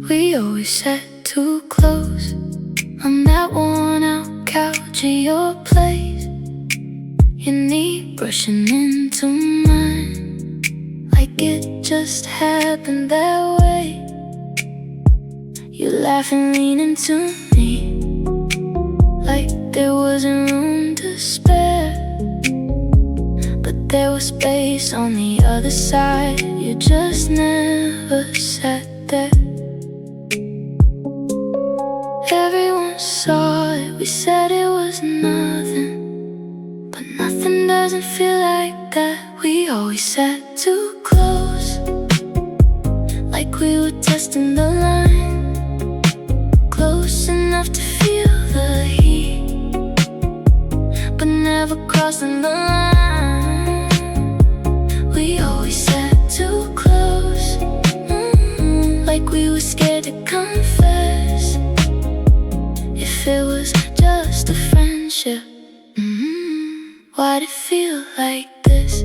We always sat too close on that worn-out couch at your place, your knee brushing into mine like it just happened that way. You laughing, leaning to me like there wasn't room to spare, but there was space on the other side. You just never sat there. Everyone saw it, we said it was nothing, but nothing doesn't feel like that. We always sat too close, like we were testing the line, close enough to feel the heat, but never crossing the line. We always sat too close, like we were scared to confess if it was just a friendship. Why'd it feel like this?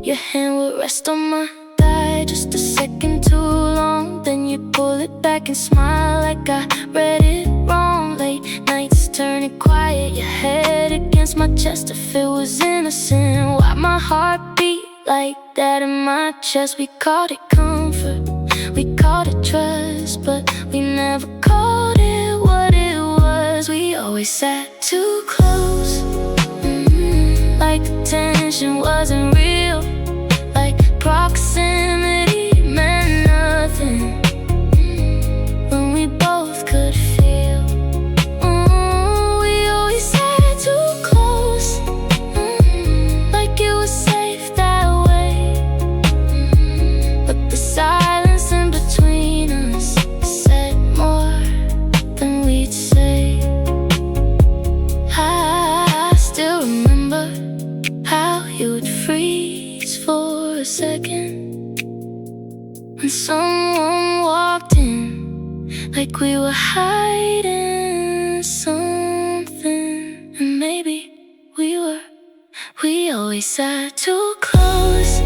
Your hand would rest on my thigh just a second too long, then you'd pull it back and smile like I read it wrong. Late nights turning quiet, your head against my chest. If it was innocent, why'd my heart beat like that in my chest? We called it comfort, we called it trust, but we never called it what it was. We always sat too close, like the tension wasn't real, like proximity meant nothing when we both could feel. We always sat too close, like it was safe that way, but the silence in between us said more than we'd say. I still remember how you would freeze for a second when someone walked in, like we were hiding something. And maybe we were. We always sat too close.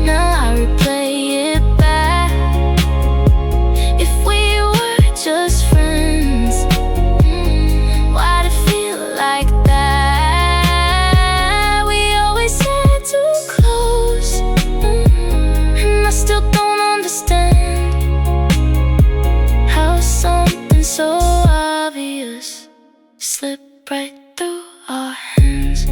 Now I replay it back. If we were just friends, why'd it feel like that? We always sat too close, and I still don't understand how something so obvious slipped right through our hands.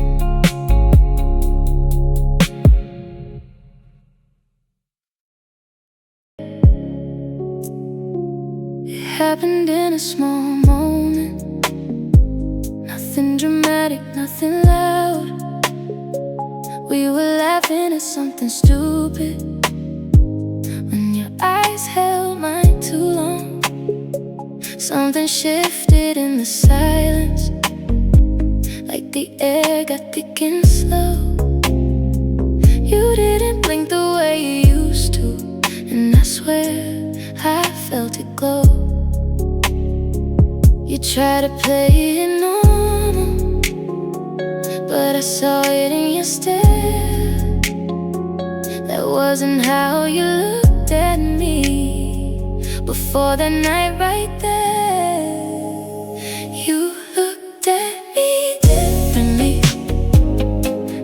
It happened in a small moment, nothing dramatic, nothing loud. We were laughing at something stupid when your eyes held mine too long. Something shifted in the silence, like the air got thick and slow. You didn't blink the way you used to, and I swear I felt it glow. You tried to play it normal, but I saw it in your stare. That wasn't how you looked at me before that night right there. You looked at me differently,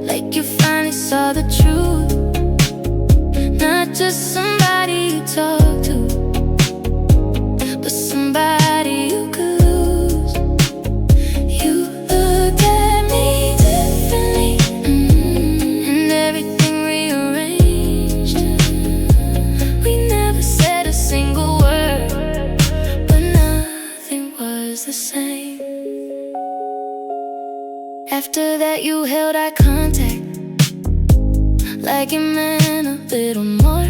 like you finally saw the truth. Not just somebody you talk to, but somebody you could lose. You looked at me differently, and everything rearranged. We never said a single word, but nothing was the same. After that you held eye contact, like it meant a little more.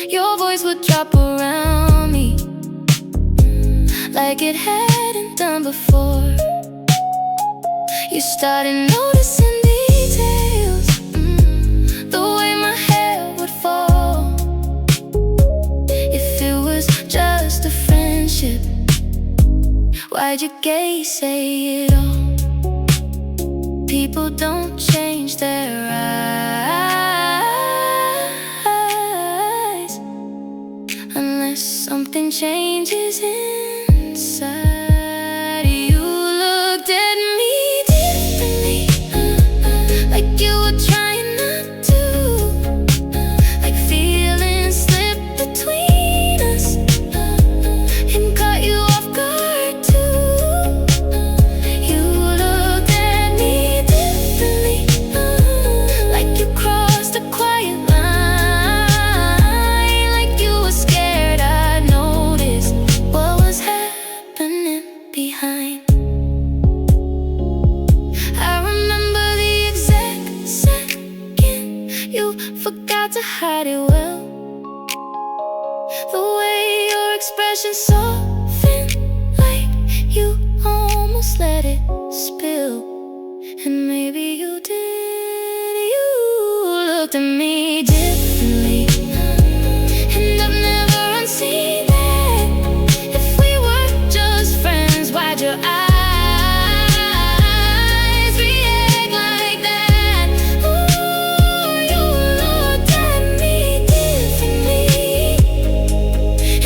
Your voice would drop around me, like it hadn't done before. You started noticing details, the way my hair would fall. If it was just a friendship, why'd your gaze say it all? People don't change their eyes, changes inside. You looked at me differently, like you were trying not to, like feelings slipped between us and caught you off guard too. You looked at me differently, like you crossed a quiet line, like you were scared I'd notice what was happening behind. I remember the exact second you forgot to hide it well, the way your expression softened, like you almost let it spill. And maybe you did. You looked at me differently, and I've never unseen that. If we were just friends, why'd your eyes react like that? Ooh, you looked at me differently,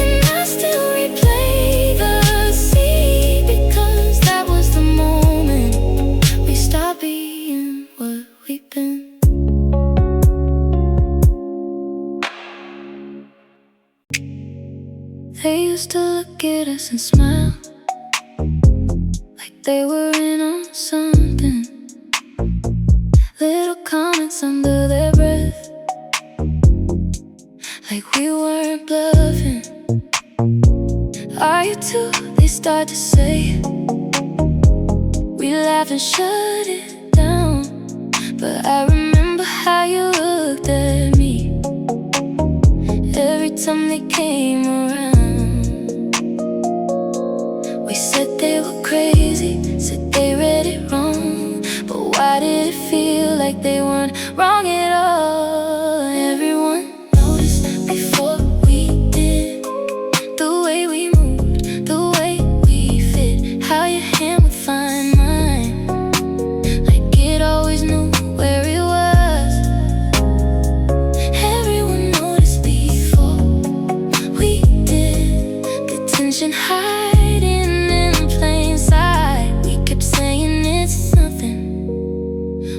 and I still replay the scene, because that was the moment we stopped being what we've been. They used to look at us and smile, like they were in on something. Little comments under their breath, like we weren't bluffing. Are you too? They start to say. We laugh and shut it down, but I remember how you looked at me every time they came around. We said they were crazy, said they read it wrong, but why did it feel like they weren't wrong at all? Everyone noticed before we did, the way we moved, the way we fit, how your hand would find mine, like it always knew where it was. Everyone noticed before we did, the tension hiding in plain sight. We kept saying it's nothing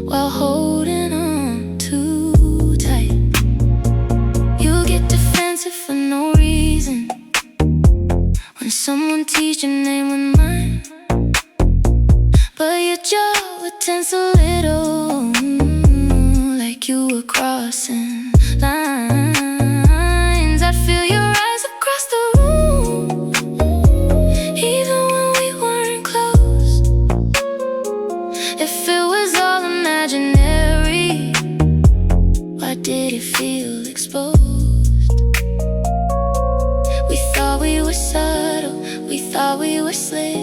while holding on too tight. You get defensive for no reason when someone teased your name with mine, but your jaw would tense a little, like you were crossing lines. I'd feel your eyes across the room, even when we weren't close. If it was all imaginary, why did it feel exposed? We thought we were subtle, we thought we were slick,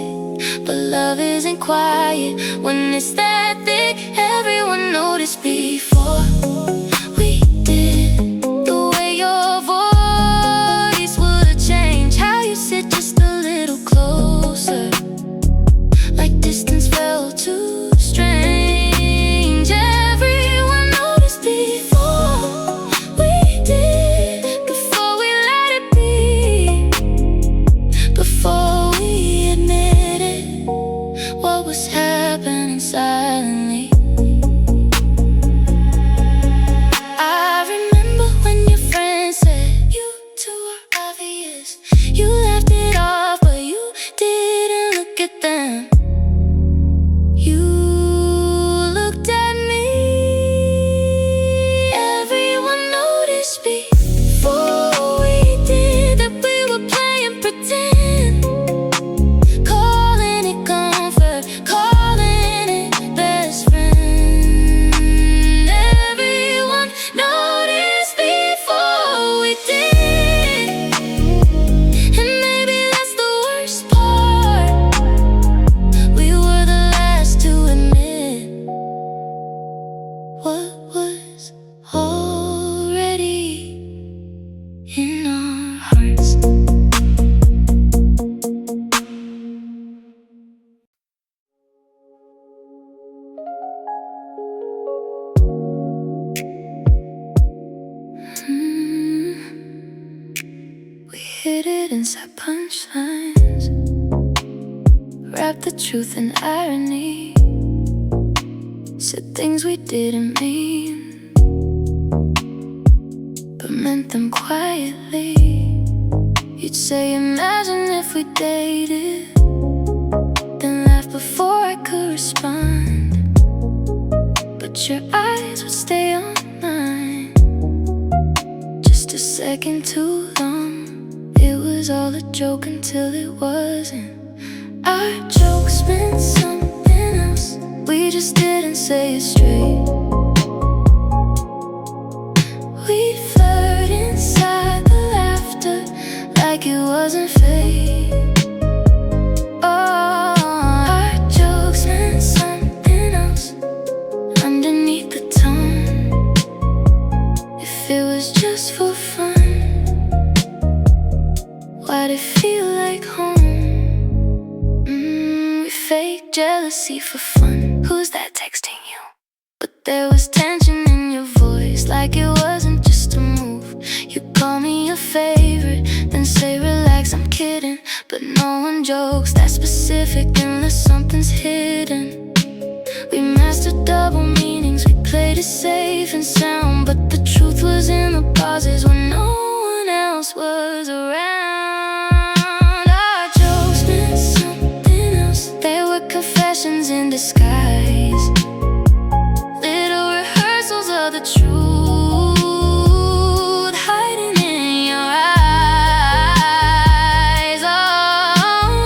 but love isn't quiet when it's that thick. Everyone noticed before we did, the way your voice would change, how you sit just a little closer, like distance felt too strange. Everyone noticed before we did, before we let it be, before we admitted what was happening silently. I remember when your friend said you two are obvious. You laughed it off, but you didn't look at them. You looked at me. Everyone noticed before we did that we were playing pretend, calling it comfort, calling it best friend. Everyone noticed before we did, and maybe that's the worst part. We were the last to admit what was already in our hearts. We hit it inside punchlines, wrapped the truth in irony, said things we didn't mean, but meant them quietly. You'd say, imagine if we dated, then laugh before I could respond. But your eyes would stay on mine just a second too long. It was all a joke until it wasn't. Our jokes meant something else, we just didn't say it straight. We'd flirt inside the laughter like it wasn't fake. Oh, our jokes meant something else underneath the tone. If it was just for fun, why'd it feel like home? We fake jealousy for fun. Who's that texting you? But there was tension in your voice, like it wasn't just a move. You call me your favorite, then say relax, I'm kidding. But no one jokes that specific unless something's hidden. We mastered double meanings, we played it safe and sound, but the truth was in the pauses when no one else was around. Our jokes meant something else, they were confessions in disguise, little rehearsals of the truth hiding in your eyes. Oh,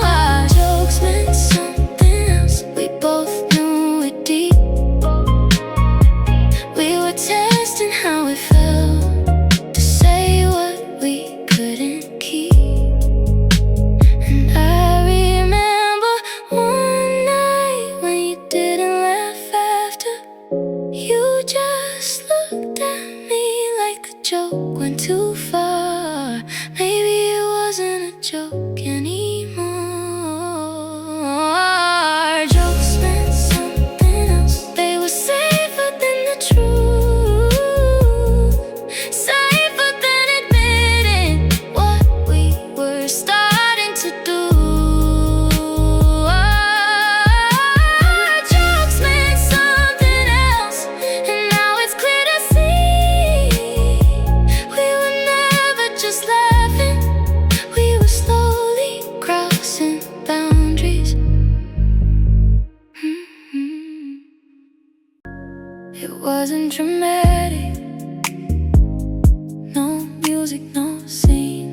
our jokes meant something else, we both knew it deep. We were testing how it felt to say what we couldn't keep. And I remember one night when you didn't laugh after. You just looked at me like the joke went too far. Maybe it wasn't a joke anymore. Our jokes meant something else, they were safer than the truth, safer than admitting what we were starting to do. Our jokes meant something else, and now it's clear to see. We were never just laughing, we were slowly crossing boundaries. It wasn't dramatic, no music, no scene,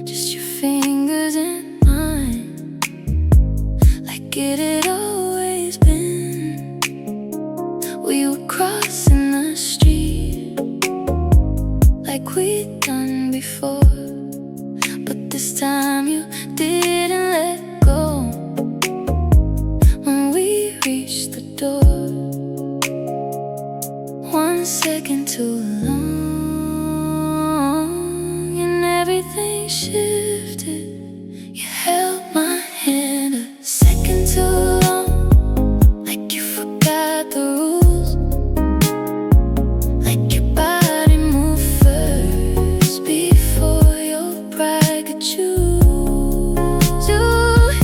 just your fingers in mine, like it had always been. We were crossing the street like we'd done before, but this time you didn't let go. When we reached the door, 1 second too long, and everything shifted. You held my hand a second too long, like you forgot the rules, like your body moved first before your pride could choose. You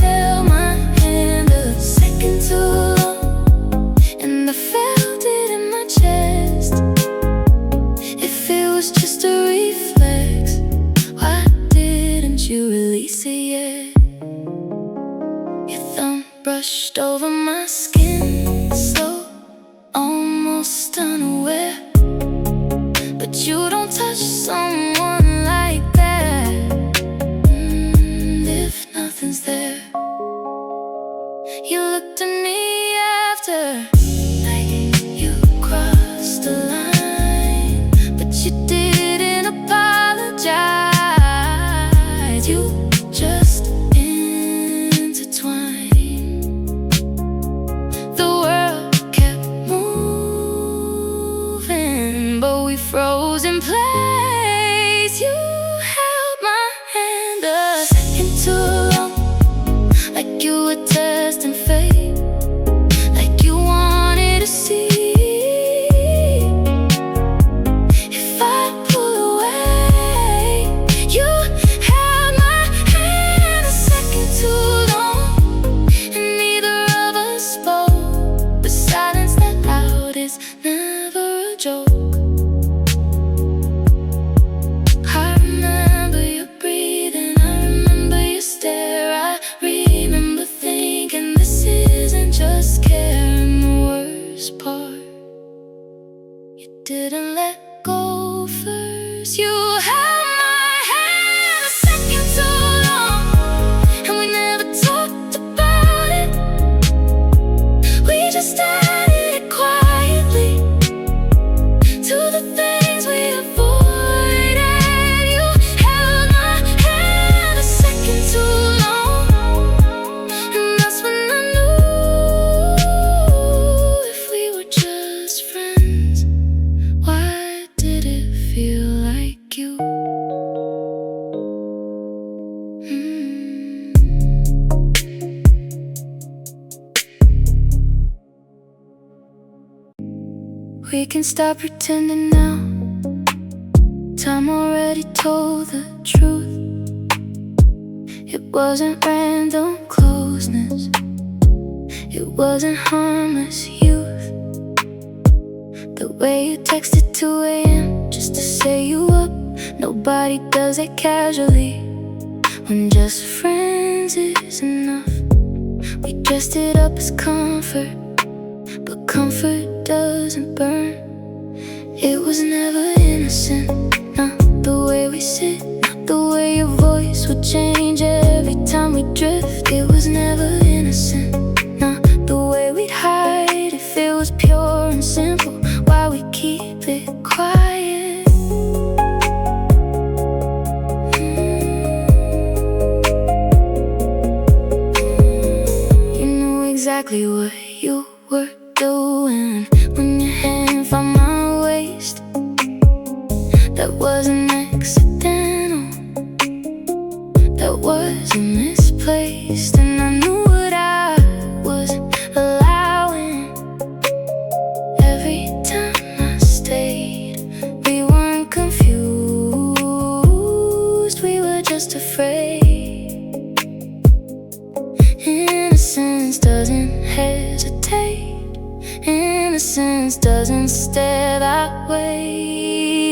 held my hand a second too long, and I felt it in my chest. If it was just a reflex, why didn't you release it yet? Your thumb brushed over my skin, slow, almost unaware. But you don't touch someone like that if nothing's there. You looked at me after, like you crossed the line, but you didn't apologize. You just intertwined. The world kept moving, but we froze in place. You held my hand a second too long, like you were testing fate, like you wanted to see if I pull away. You times you held my hand a second too long, and we never talked about it. We just added it quietly to the things we avoided. You held my hand a second too long, and that's when I knew if we were just friends, why did it feel like you? We can stop pretending now. Time already told the truth. It wasn't random closeness, it wasn't harmless youth. The way you texted 2 a.m. just to say you up, nobody does it casually when just friends is enough. We dressed it up as comfort, but comfort doesn't burn. It was never innocent, not the way we sit, not the way your voice would change every time we drift. It was never innocent, not the way we'd hide. If it was pure and simple, why we keep it quiet? You knew exactly what you were doing when your hand found my waist. That wasn't accidental, that wasn't misplaced. And I knew what I was allowing every time I stayed. We weren't confused, we were just afraid. Innocence doesn't hesitate, innocence doesn't stare that way.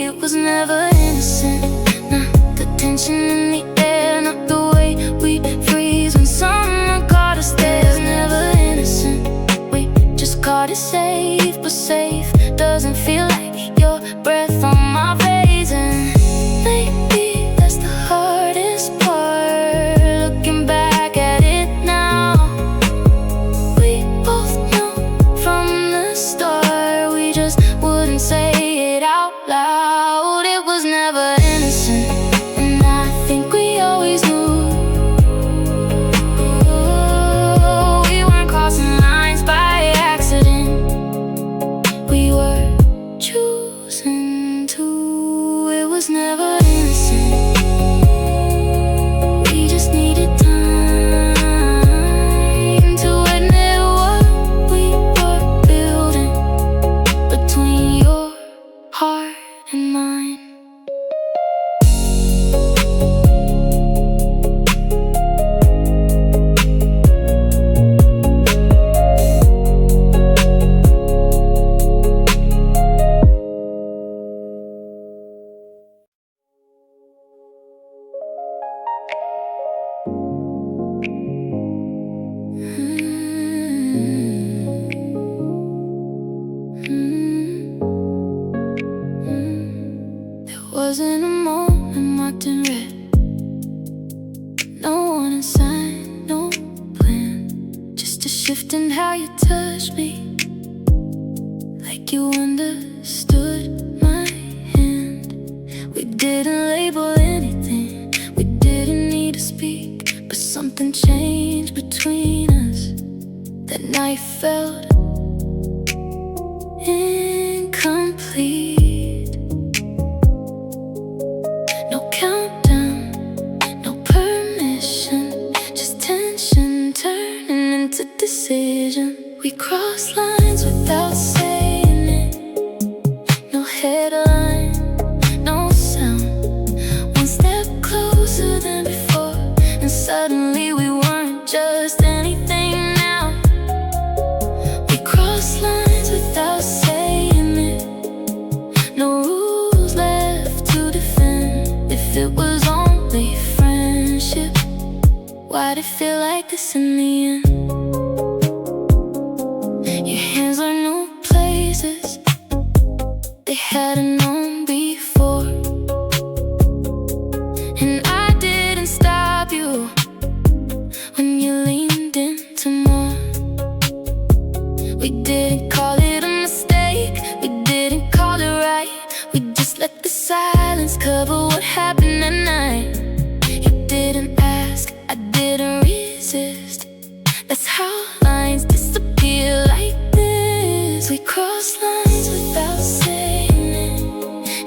It was never innocent, not the tension in the air, not the way we freeze when someone caught us there. It was never innocent, we just caught it safe. But safe doesn't feel like your breath on my face. And maybe that's the hardest part, looking back at it now. We both know from the start we just wouldn't say it out loud. It was never innocent, and I think we always knew. We weren't crossing lines by accident, we were choosing to. It was never innocent, we just needed time to admit what we were building between your heart and mine. There wasn't a moment marked in red, no warning sign, no plan, just a shift in how you touched me, like you understood my hand. We didn't label anything, we didn't need to speak, but something changed between us. That night felt incomplete. No countdown, no permission, just tension turning into decision. We crossed lines without saying it, no headline, no sound. One step closer than before, and suddenly we weren't just anything now. We crossed lines without saying it, no rules left to defend. If it was only friendship, why'd it feel like this in the end? Your hands are new places they hadn't known before. let the silence cover what happened that night. You didn't ask, I didn't resist. That's how lines disappear like this. We cross lines without saying it,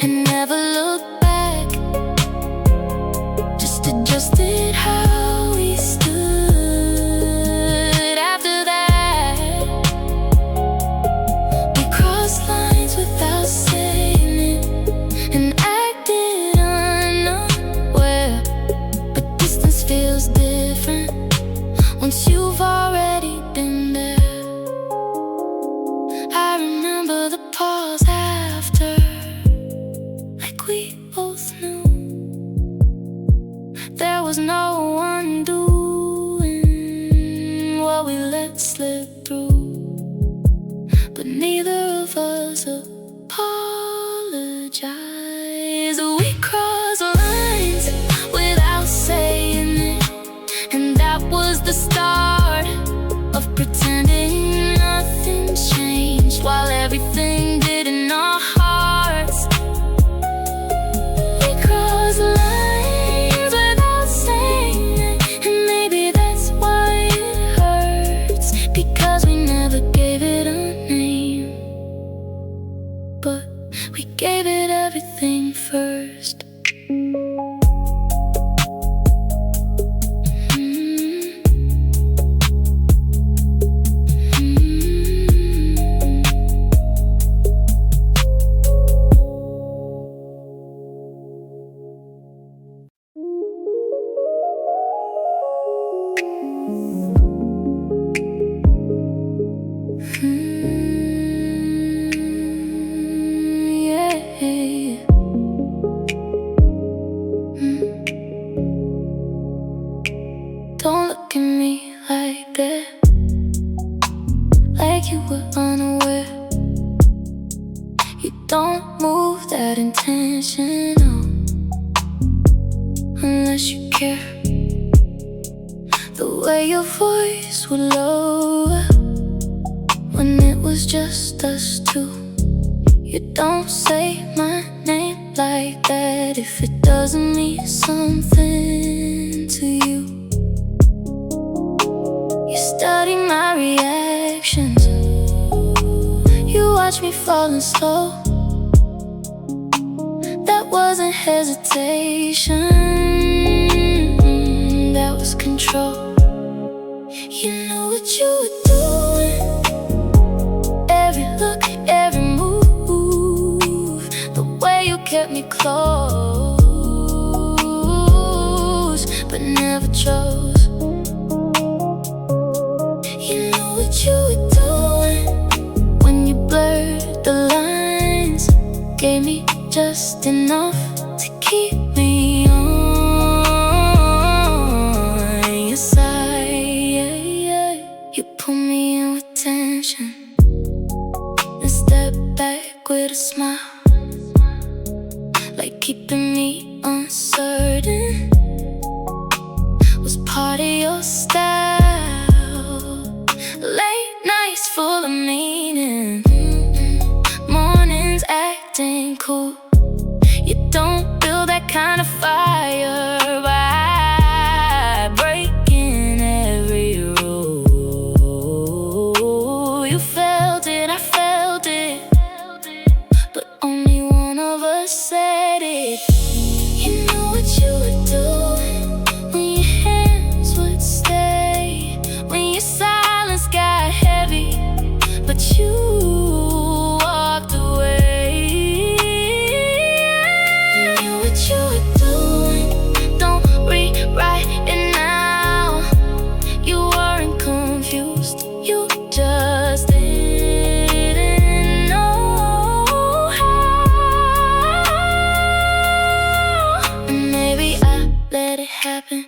and never look back. Just adjusted how we stood after that. We crossed lines without saying it, and acted unaware. But distance feels different once you've already been there. I remember the pause after, like we both knew there was no undoing what we let slip through. But neither of us apologized. We crossed lines without saying it, and that was the start of pretending nothing changed, while everything did in our hearts. We crossed lines without saying it, and maybe that's why it hurts, because we never gave it a name, but we gave it everything first. Don't look at me like that, like you were unaware. You don't move that intentional unless you care. The way your voice would lower when it was just us two. You don't say my name like that if it doesn't mean something to you. You study my reactions, you watch me falling slow. That wasn't hesitation, that was control. You knew what you were doing, every look, every move. The way you kept me close, but never chose. You knew what you were doing when you blurred the lines, gave me just enough to keep me on your side. You pull me in with tension, then step back with a smile, like keeping me uncertain was part of your style. Late nights full of meaning, mornings acting cool. You don't build that kind of fire by breaking every rule. You felt it, I felt it, but only one of us said it. You knew what you were doing when your hands would stay, when your silence got heavy, but you walked away. You knew what you were doing, don't rewrite it now. You weren't confused, you just didn't know how. And maybe I let it happen,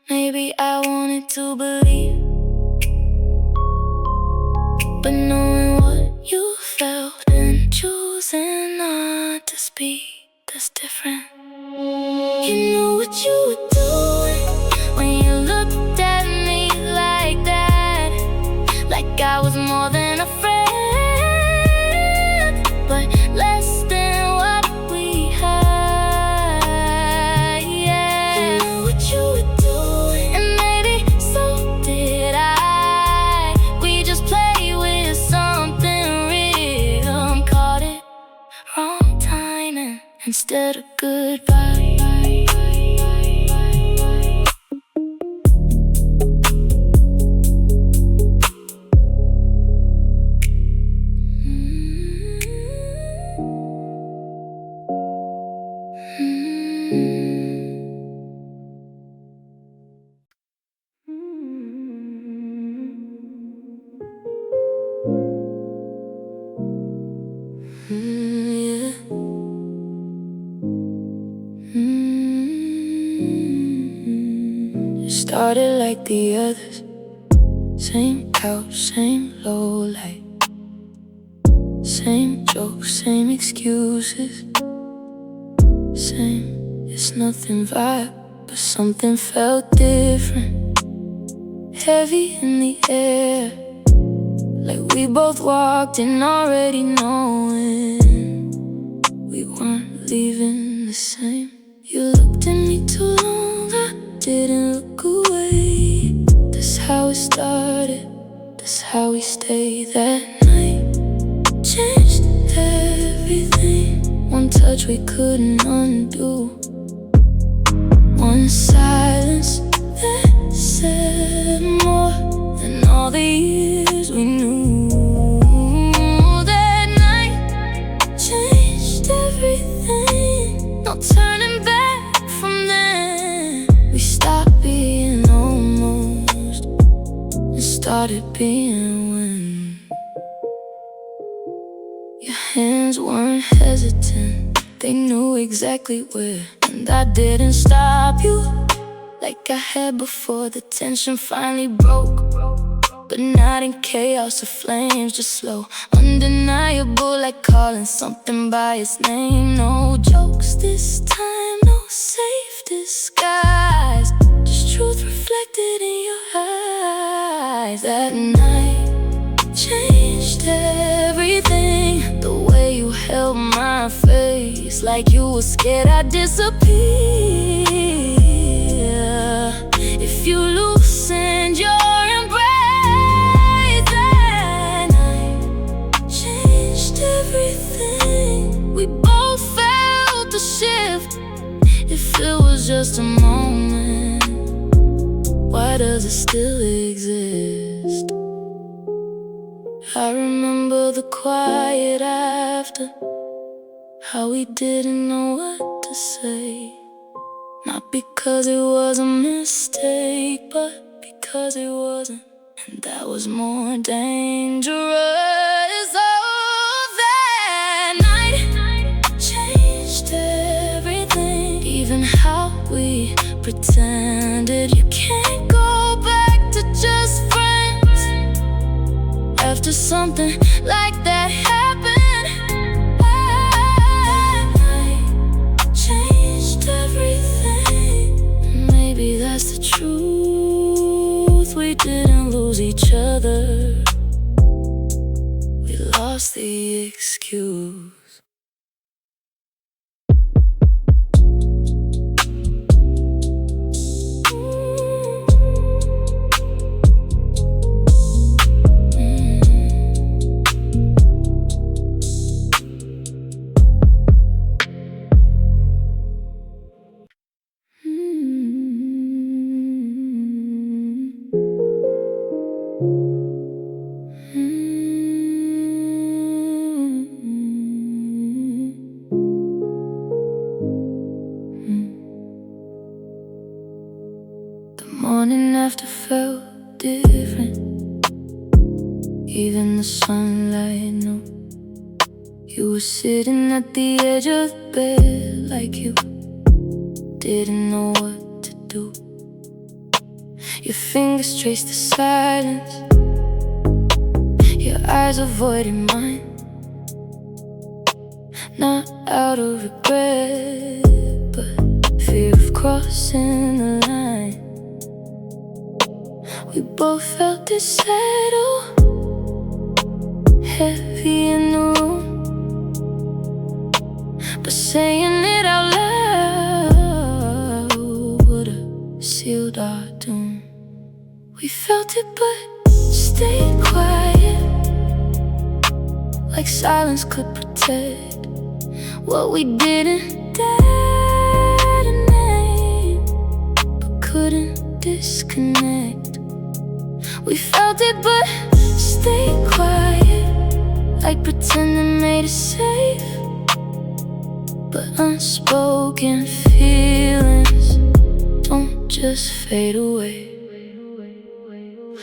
maybe I wanted to believe, but knowing what you felt and choosing not to speak, that's different. You knew what you were doing when you looked at me like that, like I was more than a friend, but less than what we instead of goodbye. Yeah. It started like the others, same couch, same low light, same jokes, same excuses, same, it's nothing vibe, but something felt different, heavy in the air, like we both walked in already knowing we weren't leaving the same. You looked at me too long, I didn't look away. That's how it started, that's how we stayed that night. Changed everything, one touch we couldn't undo, one silence that said more than all the years we knew. That night changed everything, no turning back from then. We stopped being almost and started being when. Your hands weren't hesitant, they knew exactly where. And I didn't stop you like I had before. The tension finally broke, but not in chaos or flames, just slow, undeniable, like calling something by its name. No jokes this time, no safe disguise, just truth reflected in your eyes. That night changed everything, the way you held my face, like you were scared I'd disappear if you loosened your embrace. That night changed everything, we both felt the shift. If it was just a moment, why does it still exist? I remember the quiet after, how we didn't know what to say. Not because it was a mistake, but because it wasn't, and that was more dangerous. Oh, that night changed everything, even how we pretended. You can't go back to just friends after something like that happened. That night changed everything. Maybe that's the truth, we didn't lose each other, we lost the excuse. Morning after felt different, even the sunlight knew. You were sitting at the edge of the bed like you didn't know what to do. Your fingers traced the silence, your eyes avoided mine, not out of regret, but fear of crossing the line. We both felt it settle, heavy in the room, but saying it out loud would've sealed our doom. We felt it but stayed quiet, like silence could protect. what we didn't detonate, but couldn't disconnect. We felt it but stayed quiet, like pretending made it safe. But unspoken feelings don't just fade away.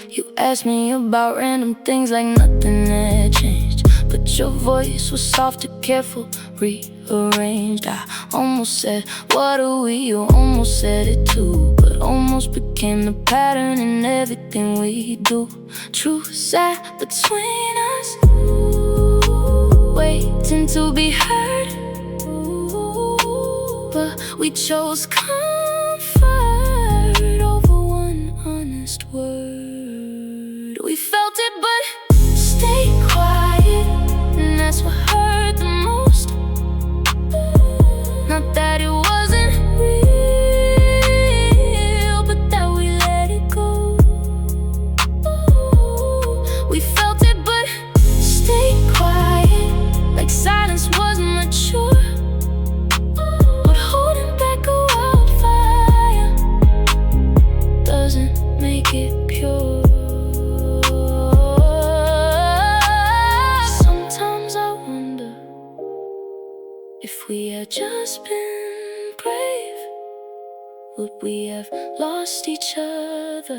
You asked me about random things like nothing had changed, but your voice was soft and careful, rearranged. I almost said, what are we? You almost said it too, but almost became the pattern in everything we do. Truth sat between us, waiting to be heard, but we chose comfort over one honest word. We felt it but stayed quiet, and that's what hurt the most. Not that it wasn't real, but that we let it go. We felt it but stayed quiet, like silence was mature, but holding back a wildfire doesn't make it pure. If we had just been brave, would we have lost each other,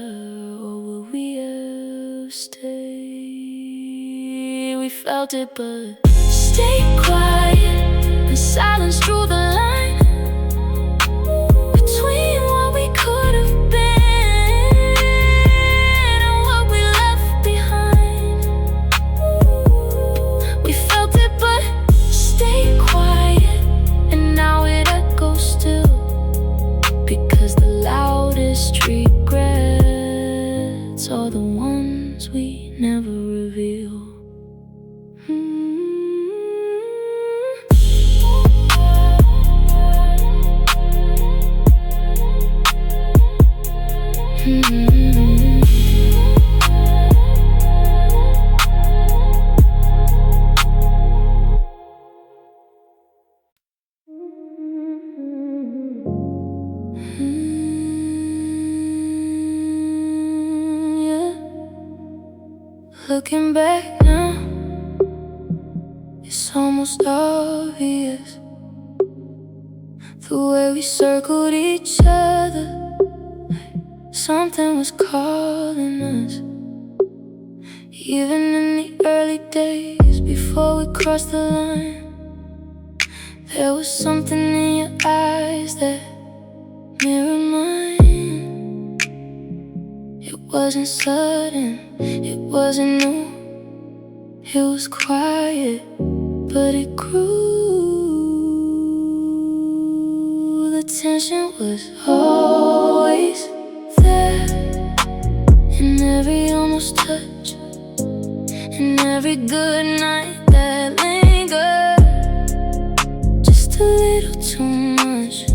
or would we have stayed? We felt it but stayed quiet, and silence drew the line between what we could have been and what we left behind. We felt it but stayed quiet, and now it echoes still, because the loudest regrets are the ones we never reveal. Looking back now, it's almost obvious the way we circled each other. Something was calling us, even in the early days before we crossed the line. There was something in your eyes that mirrored mine. It wasn't sudden, it wasn't new, it was quiet, but it grew. The tension was always there, in every almost touch, in every good night that lingered, just a little too much.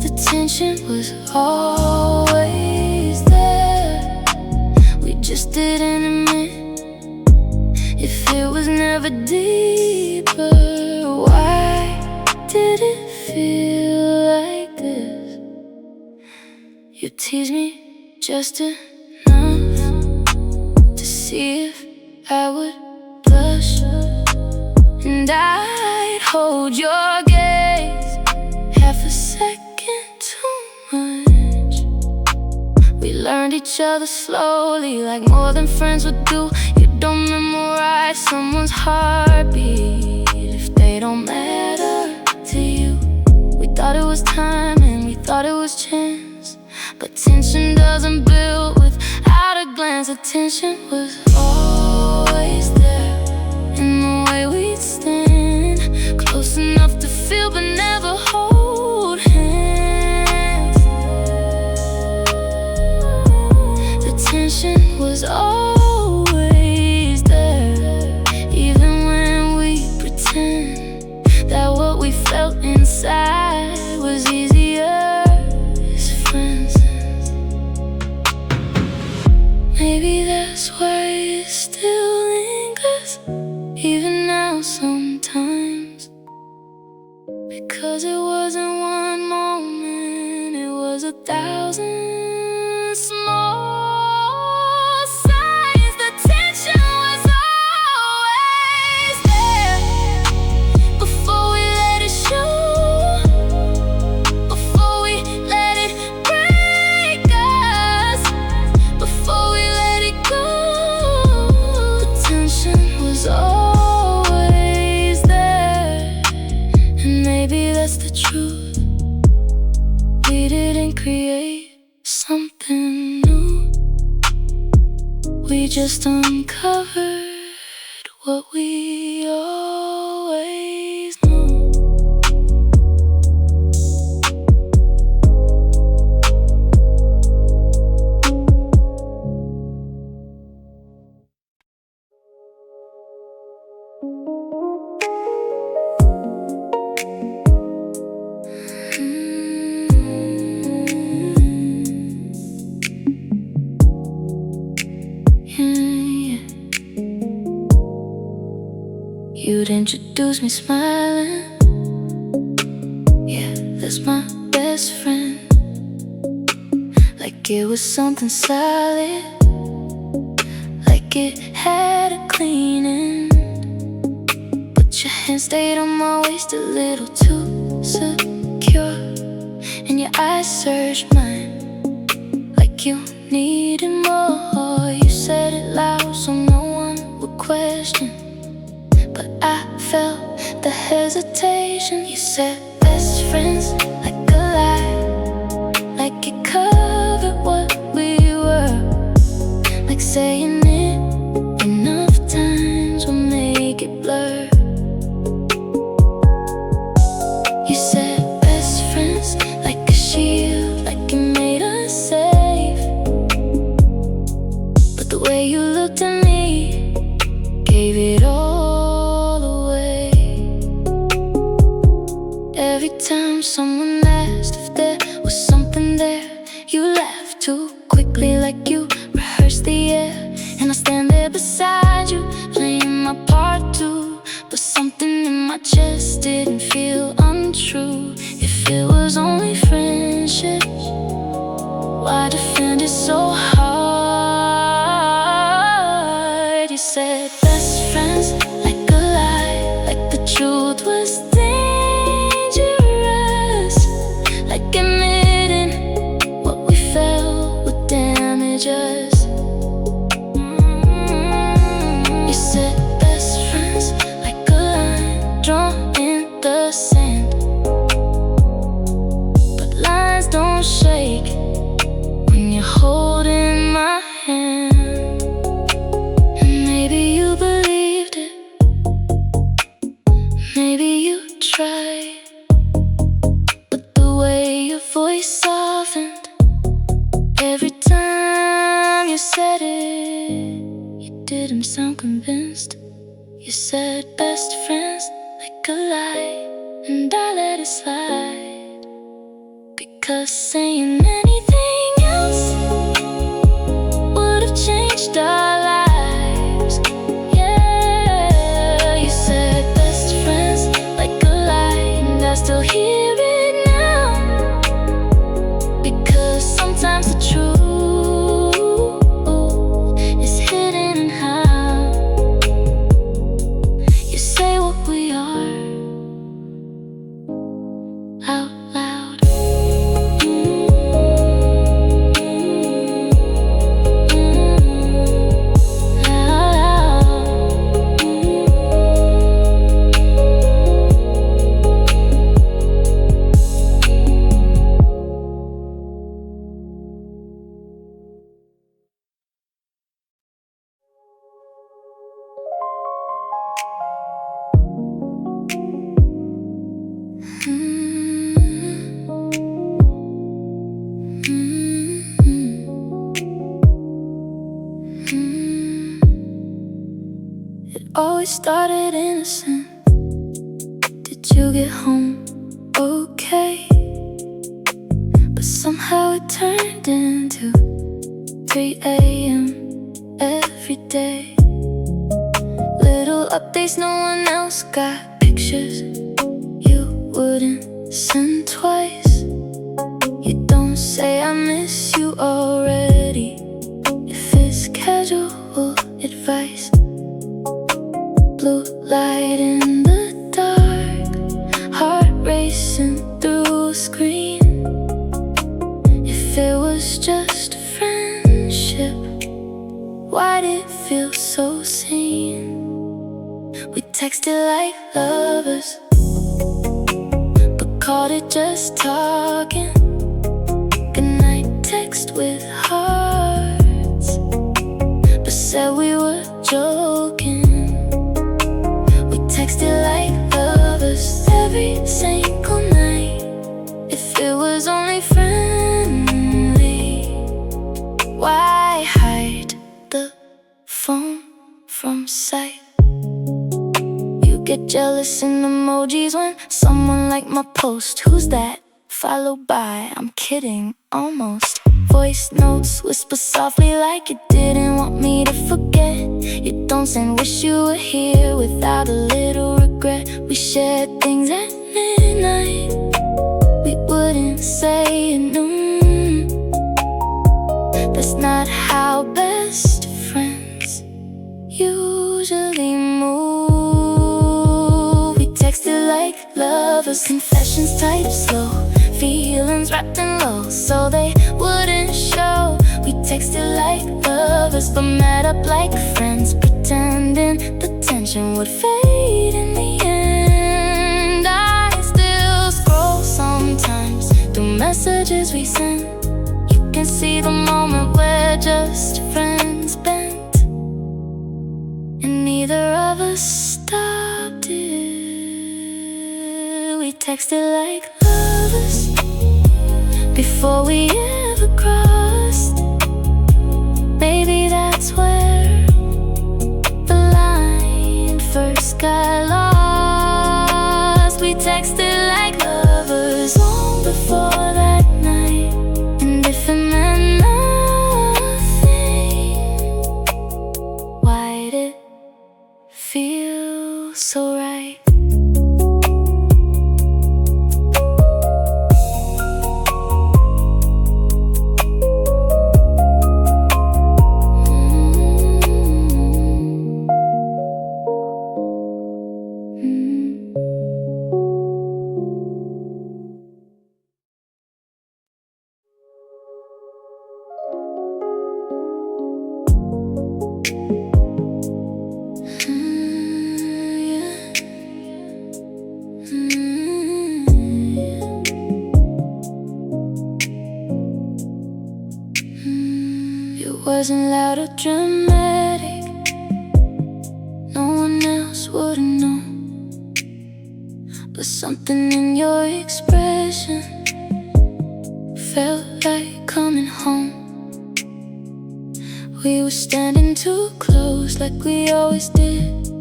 The tension was always there, we just didn't admit if it was never deeper. Why did it feel like this? You tease me just enough to see if I would blush, and I'd hold your gaze half a second too much. We learned each other slowly, like more than friends would do. You don't memorize someone's heartbeat if they don't matter to you. We thought it was time and we thought it was chance, but tension doesn't build without a glance. The tension was always there, in the way we'd stand, close enough to feel but never hold hands. The tension was always there, even when we pretend that what we felt inside was easier as friends. Maybe that's why it still lingers, even now sometimes. Because it wasn't one moment, it was 1,000 small signs. The tension was always there before we let it show, before we let it break us, before we let it go. The tension was always there, and maybe that's the truth. We didn't create something new, we just uncovered what we always knew. You'd introduce me smiling. Yeah, that's my best friend. Like it was something solid, like it had a clean end. But your hand stayed on my waist a little too secure, and your eyes searched mine like you needed more. You said it loud so no one would question, but I felt the hesitation. You said best friends like a lie, like it covered what we were, like saying it enough times will make it blur. You said best friends like a shield, like it made us safe. But the way you looked at me gave it all away. Every time someone asked if there was something there, you laughed too quickly, like you rehearsed the air. And I stand there beside you, playing my part too. But something in my chest didn't feel untrue. If it was only friendship, why defend it so hard? You said best friends like a lie, like the truth was dangerous, like admitting what we felt would damage us. You said best friends like a line drawn in the sand, but lines don't shake when you're holding my hand. And maybe you believed it, maybe you tried, but the way your voice softened every time you said it, you didn't sound convinced. You said best friends like a lie, and I let it slide, because saying anything else would have changed our lives. Yeah, you said best friends like a lie, and I still hear it now, because sometimes the truth is hidden in how you say what we are out loud. It always started innocent. Did you get home okay? But somehow it turned into 3 a.m. every day. Little updates no one else got, pictures you wouldn't send twice. You don't say I miss you already if it's casual advice. Blue light in the dark, heart racing through a screen. If it was just a friendship, why'd it feel so seen? We texted like lovers, but called it just talking. Goodnight text with hearts, but said we were joking. We texted like lovers every single night. If it was only friendly, why hide the phone from sight? Get jealous in emojis when someone liked my post. Who's that? Followed by, I'm kidding, almost. Voice notes whisper softly like you didn't want me to forget. You don't send wish you were here without a little regret. We shared things at midnight we wouldn't say at noon. That's not how best friends usually move. Texted like lovers, confessions typed slow, feelings wrapped in low so they wouldn't show. We texted like lovers but met up like friends, pretending the tension would fade in the end. I still scroll sometimes through messages we sent. You can see the moment we're just friends bent, and neither of us stopped it. We texted like lovers before we ever crossed. Maybe that's where the line first got lost. We texted like lovers long before that night, and if it meant nothing, why'd it feel so right? Wasn't loud or dramatic, no one else would've known. But something in your expression felt like coming home. We were standing too close like we always did,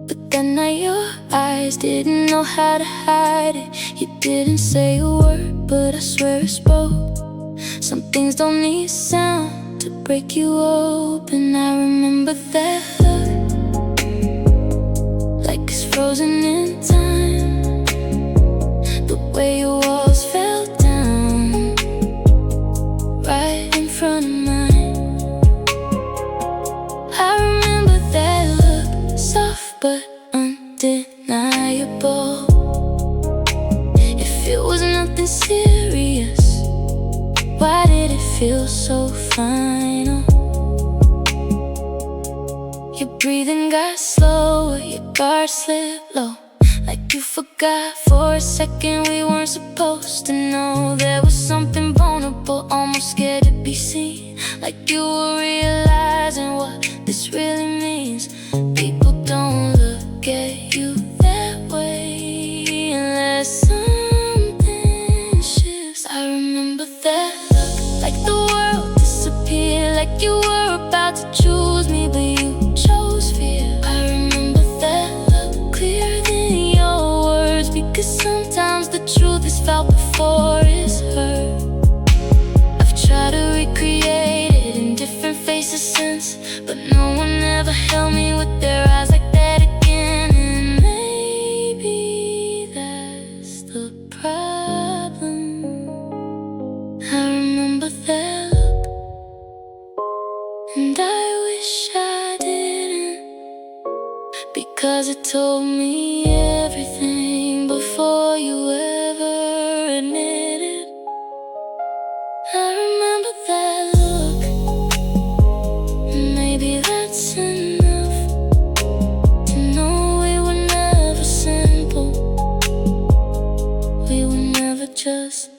but that night your eyes didn't know how to hide it. You didn't say a word, but I swear it spoke. Some things don't need sound to break you open. I remember that look, like it's frozen in time. The way your walls fell down right in front of mine. I remember that look, soft but undeniable. If it was nothing serious, why did it feel so final? Your breathing got slower, your guard slipped low, like you forgot for a second we weren't supposed to know. There was something vulnerable, almost scared to be seen, like you were realizing what this really means. People don't look at you that way unless something shifts. I remember that look, like the world disappeared, like you were about to choose me, but you chose fear. I remember that look clearer than your words, because sometimes the truth is felt before it's heard. I've tried to recreate it in different faces since, but no one ever held me with their eyes like that again. And a problem. I remember that look, and I wish I didn't, because it told me everything before you ever admitted it. I remember that look, and maybe that's enough to know we were never simple. We were never just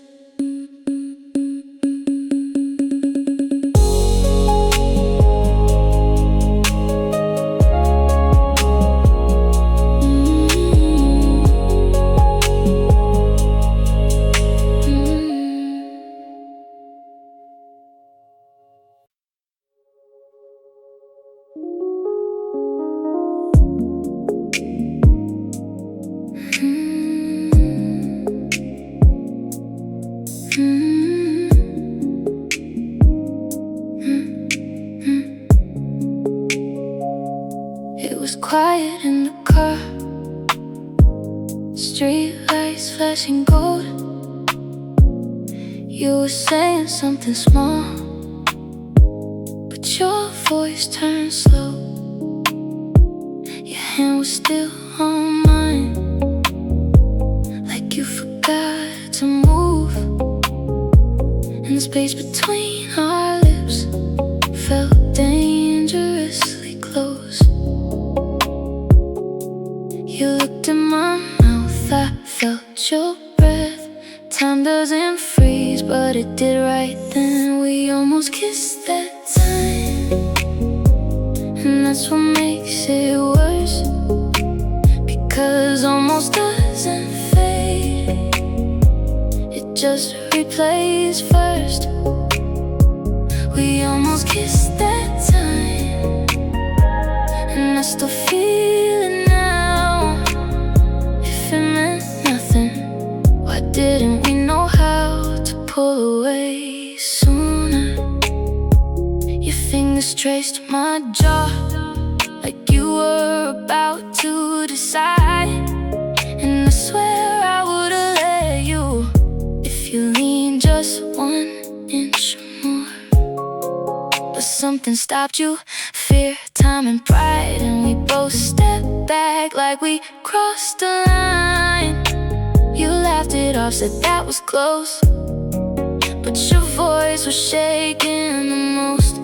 It was quiet in the car, street lights flashing gold. You were saying something small, but your voice turned slow. Your hand was still on mine, like you forgot to move. And the space between our lips felt dangerously close. You looked in my mouth, I felt your breath. Time doesn't freeze, but it did right then. We almost kissed that time, and that's what makes it worse, because almost doesn't fade, it just replays first. We almost kissed that time, and I still feel it now. If it meant nothing, why didn't we know how to pull away sooner? Your fingers traced my jaw, like you were about to decide. And I swear I would've let you, if you leaned just 1 inch more. But something stopped you, fear, time, and pride. And we both stepped back like we crossed the line. You laughed it off, said that was close, but your voice was shaking the most.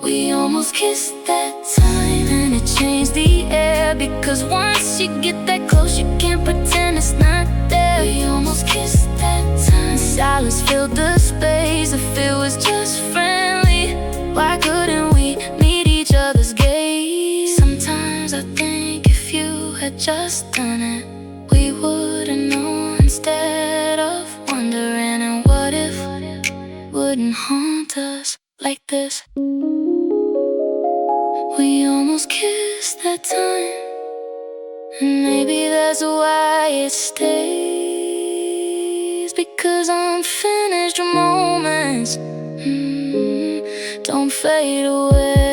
We almost kissed that time, and it changed the air, because once you get that close, you can't pretend it's not there. We almost kissed that time, silence filled the space. If it was just friendly, why couldn't we meet each other's gaze? Sometimes I think if you had just done it, we would've known instead of wondering. And what if wouldn't haunt us like this? We almost kissed that time, and maybe that's why it stays, because unfinished moments don't fade away.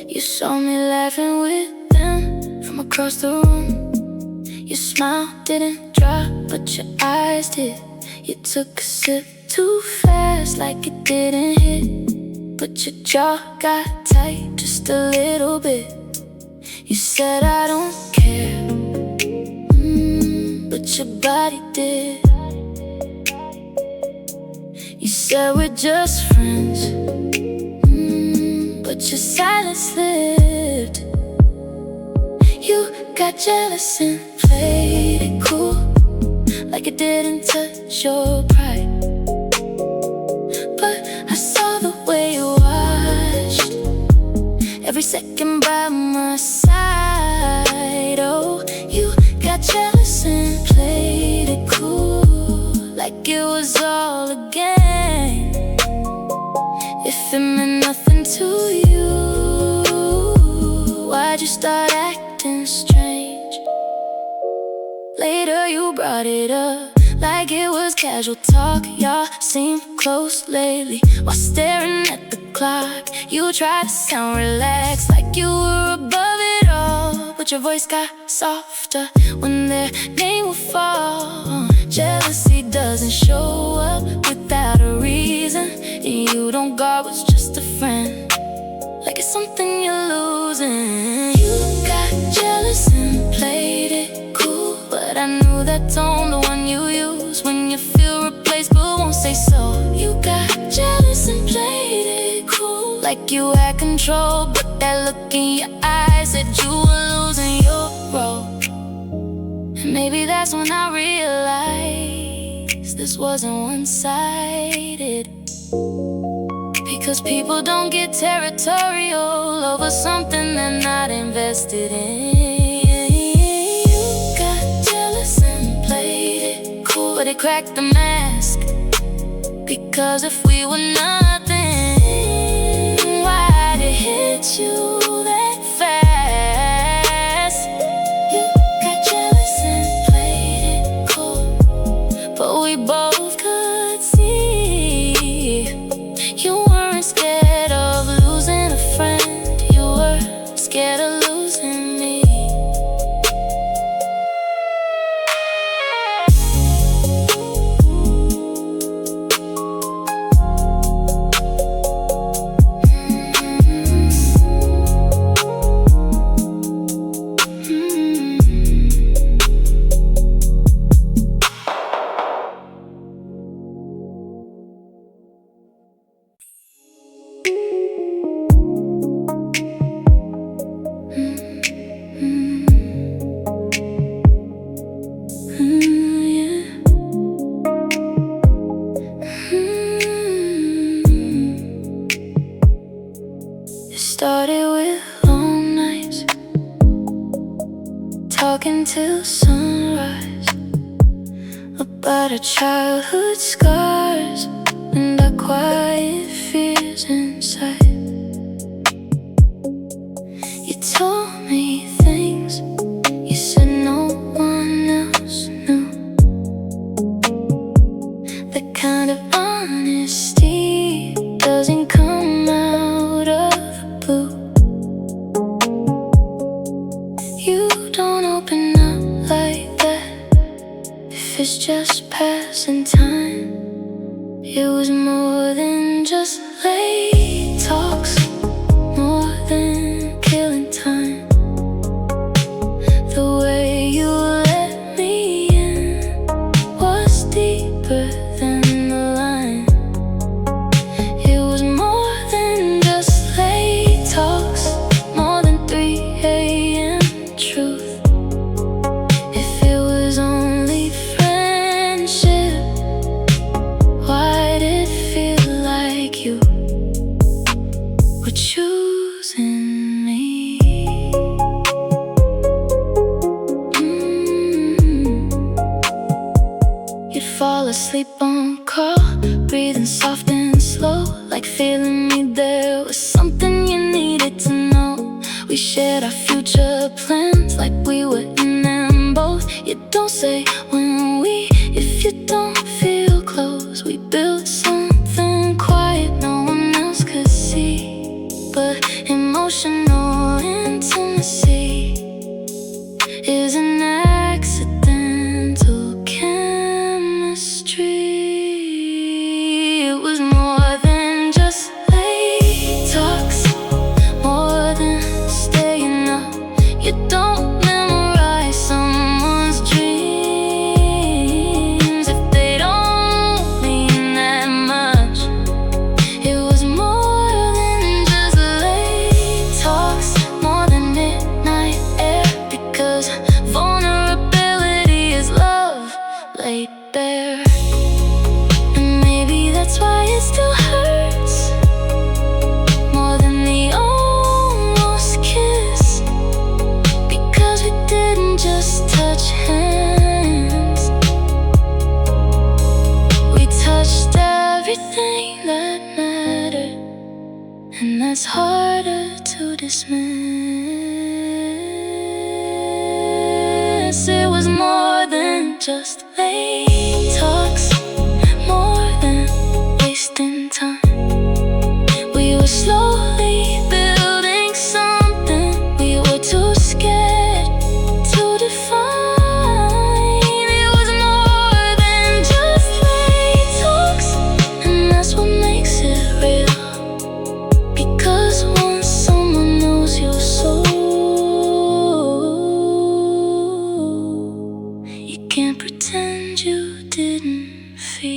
You saw me laughing with them from across the room. Your smile didn't drop, but your eyes did. You took a sip too fast, like it didn't hit, but your jaw got tight just a little bit. You said I don't care, but your body did. You said we're just friends, but your silence slipped. You got jealous and played it cool, like it didn't touch your pride. But I saw the way you watched every second by my side. Oh, you got jealous and played it cool, like it was all a game. If it meant nothing to you, why'd you start acting strange? Later you brought it up like it was casual talk. Y'all seem close lately. While staring at the clock, you tried to sound relaxed, like you were above it all. But your voice got softer when their name would fall. Jealousy doesn't show up without a reason, and you don't guard what's just a friend, like it's something you're losing. You got jealous and played it cool, but I knew that tone, the one you use when you feel replaced but won't say so. You got jealous and played it cool, like you had control, but that look in your eyes said you were losing your role. And maybe that's when I realized this wasn't one-sided, because people don't get territorial over something they're not invested in. You got jealous and played it cool, but it cracked the mask, because if we were nothing, why'd it hit you that fast? You got jealous and played it cool, but we both could see you weren't scared of losing a friend, you were scared of losing me. It started with long nights, talking till sunrise, about our childhood scars and our quiet fears inside. You told me things you said no one else knew, the kind of honesty doesn't come out of the blue. You don't open up like that if it's just passing time. It was more than just late talks, more than killing time. The way you let me in was deeper than the line. It was more than just late talks, more than 3 a.m. truth. If it was only friendship, why'd it feel like you were choosing me? You'd fall asleep on call, breathing soft and slow, like feeling me there was something you needed to know. We shared our future plans like we were in them both. You don't say when we, if you don't feel close. We built something quiet no one else could see, but emotional intimacy is an accidental chemistry. It was more than just late talks, more than staying up. You don't memorize someone's dreams if they don't mean that much. It was more than just late talks, more than midnight air, because vulnerability is love laid bare. And maybe that's why it still hurts more than the almost dismiss. It was more than just late talks, more than wasting time. We were slowly building something we were too scared to define. It was more than just late talks, and that's what makes it real. Because once someone knows you so, you can't pretend you didn't feel.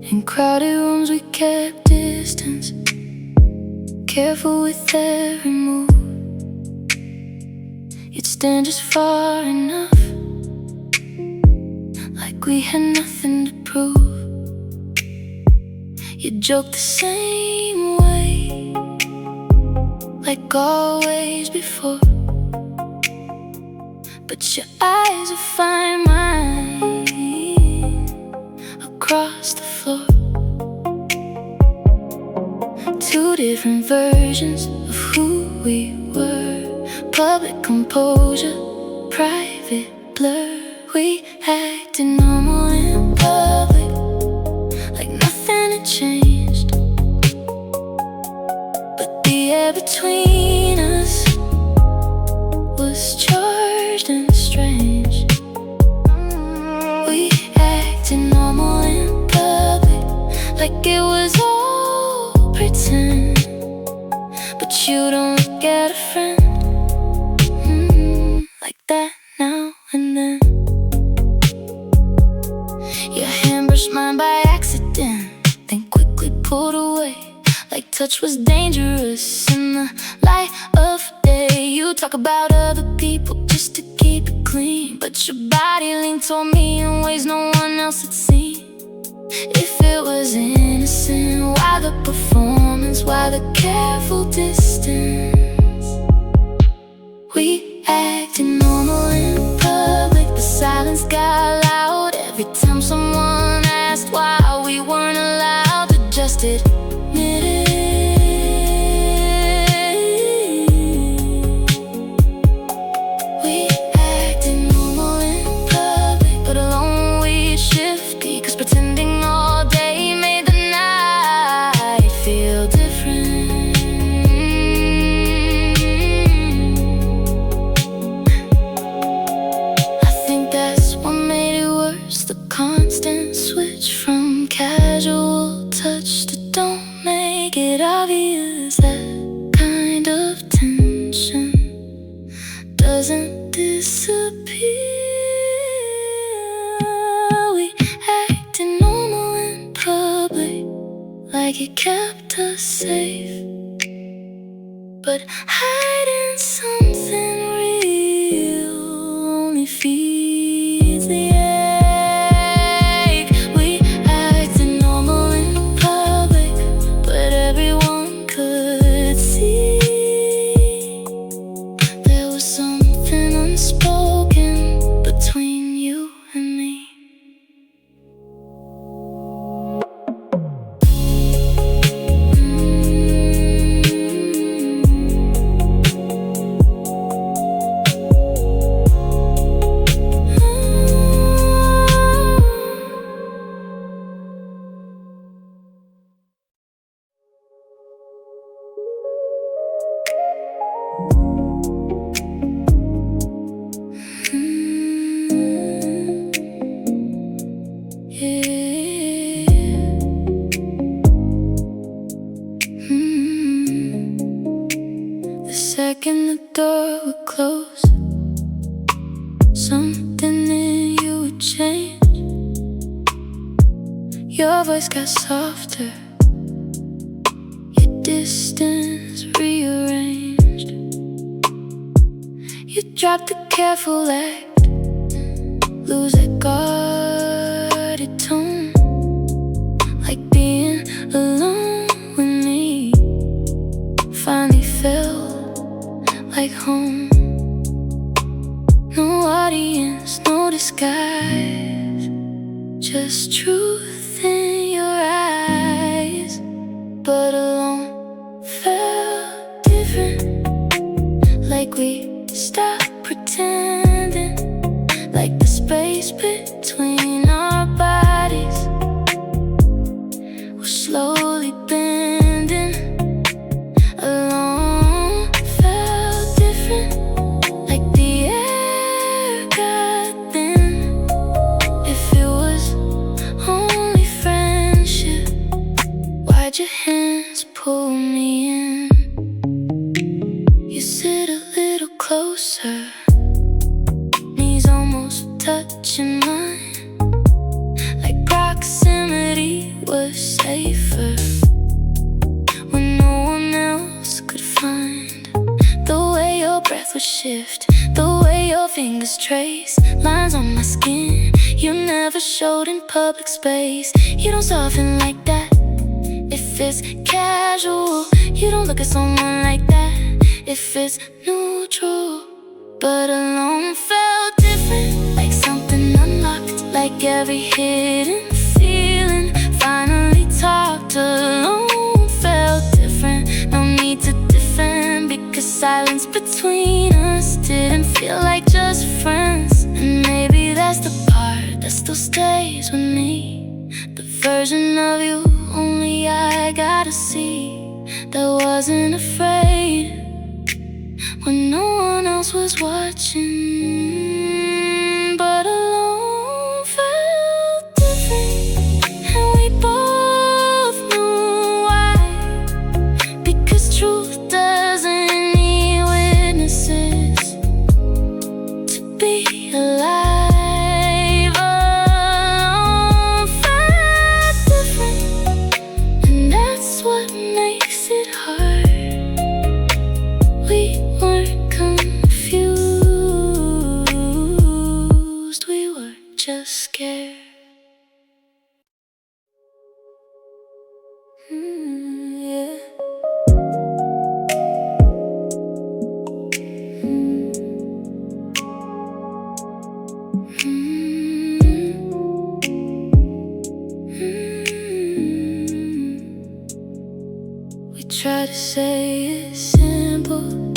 In crowded rooms we kept distance, careful with every move. You'd stand just far enough, like we had nothing to prove. You'd joke the same way, like always before. But your eyes would find mine across the floor. Two different versions of who we were. Public composure, private blur. We acted normal in public, like nothing had changed. But the air between us was charged and strange. We acted normal in public, like it was all pretend. But you don't look at a friend like that now and then. Your hand brushed mine by accident, then quickly pulled away, like touch was dangerous in the light of day. You talk about other people just to keep it clean, but your body leaned toward me in ways no one else had seen. If it was innocent, why the performance? Why the careful distance? We acted normal in public, the silence got loud every time someone asked why we weren't allowed to just admit it. We acted normal in public, but alone we shifty, 'cause pretending all day made the night feel different. I think that's what made it worse, the constant switch from casual touch to don't make it obvious. That kind of tension doesn't disappear. We acted normal in public, like it kept us safe, but hiding something real only feeds the ache. We acted normal in public, but everyone could see there was something unspoken between you and me. The second the door would close, something in you would change. Your voice got softer, your distance rearranged. You dropped the careful act, lose that guarded tone, like being alone with me finally felt like home. No audience, no disguise, just truth in your eyes. But alone felt different, like we stopped pretending, like the space between our bodies was slowly bending. Alone felt different, like the air got thin. If it was only friendship, why'd your hands pull me in? You sit a little closer, knees almost touching mine, like proximity was safer when no one else could find. The way your breath would shift, the way your fingers trace lines on my skin you never showed in public space. You don't soften like that if it's casual. You don't look at someone like that if it's neutral. But alone felt different, like something unlocked, like every hidden feeling finally talked. Alone felt different, no need to defend, because silence between us didn't feel like just friends. And maybe that's the part that still stays with me, the version of you only I gotta see, that wasn't afraid when no one else was watching. But alone felt different, and we both knew why. Because truth doesn't need witnesses to be alive. Alone felt different, and that's what makes it hard. We weren't confused, we were just scared. Yeah. We try to say it simple,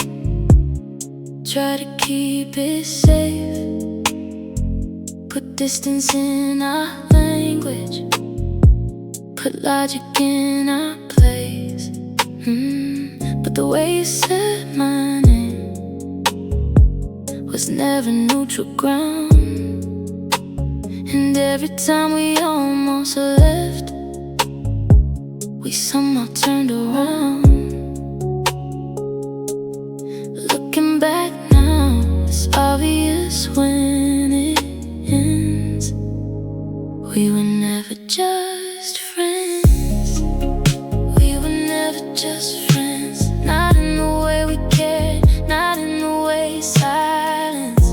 try to keep it safe, put distance in our language, put logic in our place. But the way you said my name was never neutral ground. And every time we almost left, we somehow turned around. Looking back now, it's obvious when it ends. We were never just friends. We were never just friends. Not in the way we cared, not in the way silence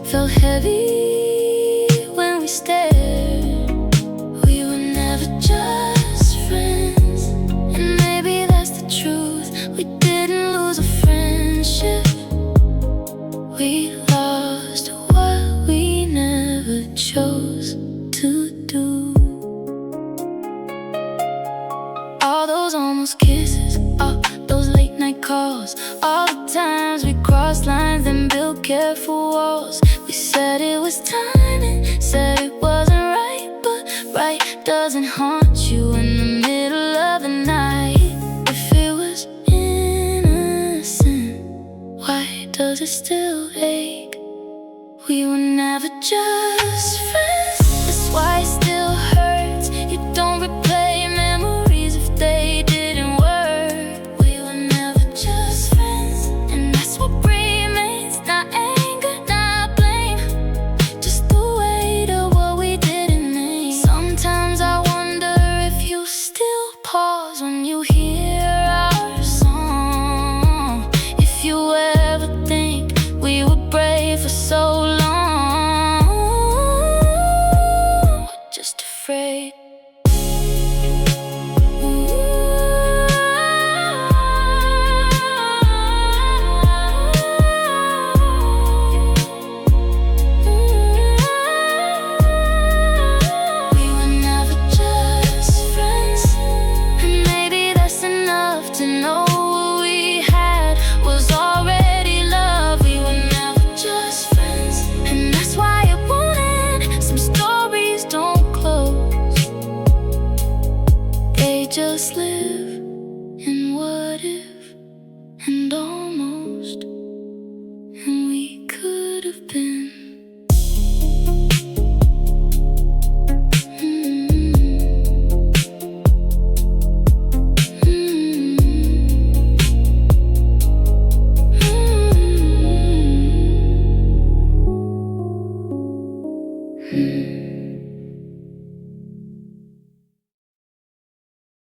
felt heavy when we stared. We were never just friends, and maybe that's the truth. We didn't lose a friendship, we lost what we never chose to do. All those almost kisses, all those late night calls, all the times we crossed lines and built careful walls. We said it was timing, said it wasn't right, but right doesn't haunt you in the middle of the night. If it was innocent, why does it still ache? We were never just friends, that's why it still hurts. You don't replay memories if they didn't work. We were never just friends, and that's what remains. Not anger, not blame, just the weight of what we didn't name. Sometimes I you hear